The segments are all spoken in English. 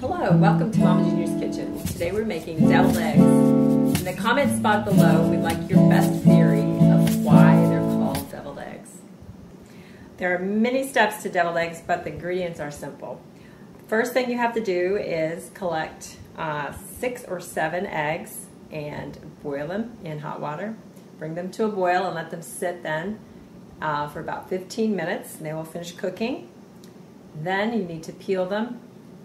Hello, welcome to Momma Jr.'s Kitchen. Today we're making deviled eggs. In the comment spot below, we'd like your best theory of why they're called deviled eggs. There are many steps to deviled eggs, but the ingredients are simple. First thing you have to do is collect 6 or 7 eggs and boil them in hot water. Bring them to a boil and let them sit then for about 15 minutes, and they will finish cooking. Then you need to peel them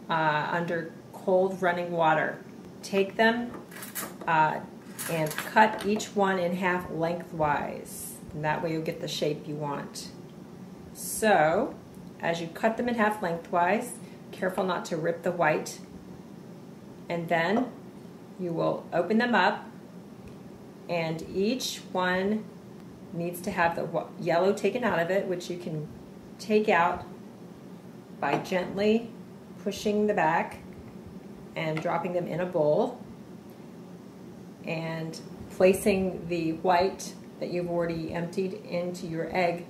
under cold running water. Take them and cut each one in half lengthwise, and that way you'll get the shape you want. So as you cut them in half lengthwise, careful not to rip the white, and then you will open them up, and each one needs to have the yellow taken out of it, which you can take out by gently pushing the back and dropping them in a bowl and placing the white that you've already emptied into your egg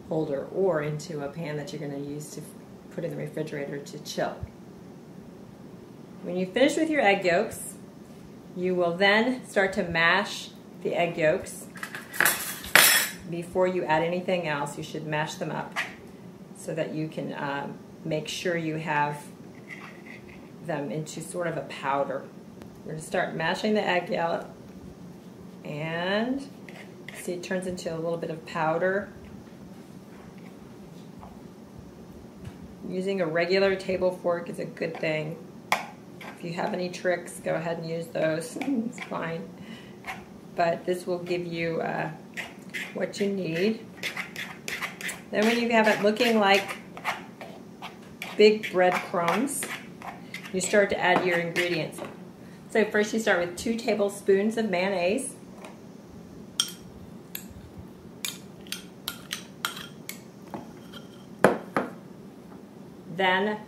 holder or into a pan that you're going to use to put in the refrigerator to chill. When you finish with your egg yolks, you will then start to mash the egg yolks. Before you add anything else, you should mash them up so that you can make sure you have them into sort of a powder. We're going to start mashing the egg yolk, and see it turns into a little bit of powder. Using a regular table fork is a good thing. If you have any tricks, go ahead and use those. It's fine. But this will give you what you need. Then when you have it looking like big breadcrumbs, you start to add your ingredients. So first you start with 2 tablespoons of mayonnaise. Then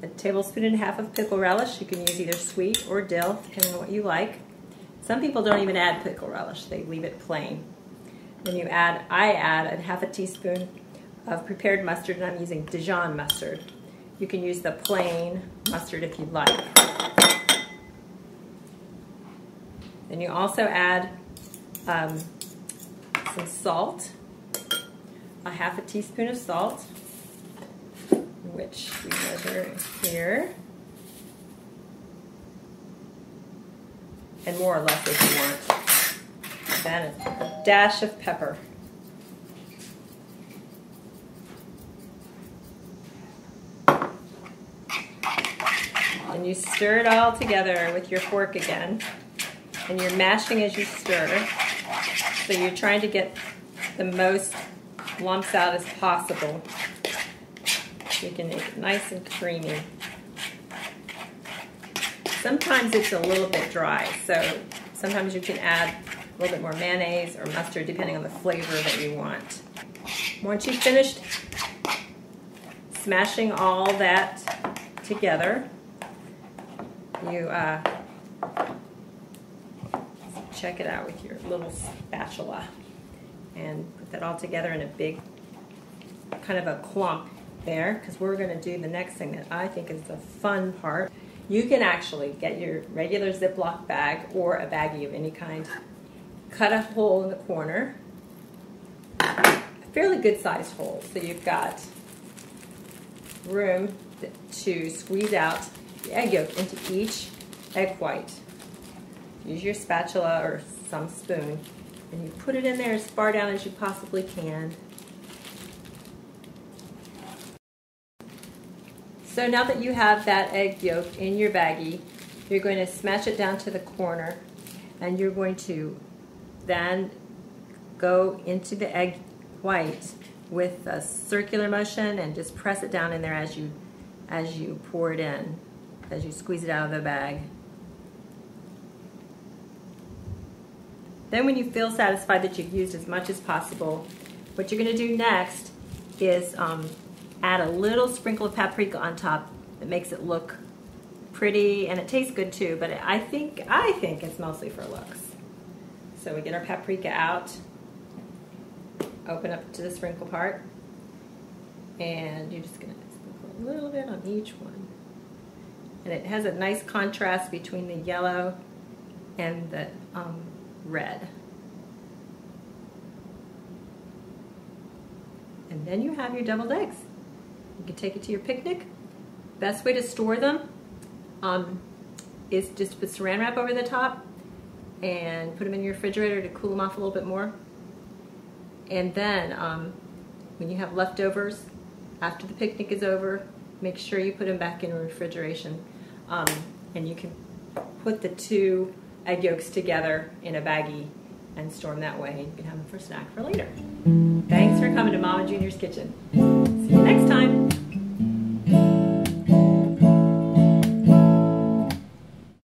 a tablespoon and a half of pickle relish. You can use either sweet or dill, depending on what you like. Some people don't even add pickle relish, they leave it plain. Then I add a half a teaspoon of prepared mustard, and I'm using Dijon mustard. You can use the plain mustard if you'd like. Then you also add some salt, a half a teaspoon of salt, which we measure here, and more or less if you want. Then a dash of pepper. And you stir it all together with your fork again, and you're mashing as you stir, so you're trying to get the most lumps out as possible so you can make it nice and creamy. Sometimes it's a little bit dry, so sometimes you can add a little bit more mayonnaise or mustard depending on the flavor that you want. Once you've finished smashing all that together, you check it out with your little spatula and put that all together in a big kind of a clump there, because we're going to do the next thing that I think is the fun part. You can actually get your regular Ziploc bag or a baggie of any kind, cut a hole in the corner, a fairly good sized hole, so you've got room to squeeze out the egg yolk into each egg white. Use your spatula or some spoon, and you put it in there as far down as you possibly can. So now that you have that egg yolk in your baggie, you're going to smash it down to the corner, and you're going to then go into the egg white with a circular motion and just press it down in there as you pour it in, as you squeeze it out of the bag. Then when you feel satisfied that you've used as much as possible, what you're going to do next is add a little sprinkle of paprika on top. It makes it look pretty, and it tastes good too, but I think it's mostly for looks. So we get our paprika out, open up to the sprinkle part, and you're just going to sprinkle a little bit on each one. And it has a nice contrast between the yellow and the red. And then you have your deviled eggs. You can take it to your picnic. Best way to store them is just put saran wrap over the top and put them in your refrigerator to cool them off a little bit more. And then when you have leftovers after the picnic is over, make sure you put them back in refrigeration. And you can put the 2 egg yolks together in a baggie and store them that way. And you can have them for a snack for later. Thanks for coming to Momma Jr.'s Kitchen. See you next time.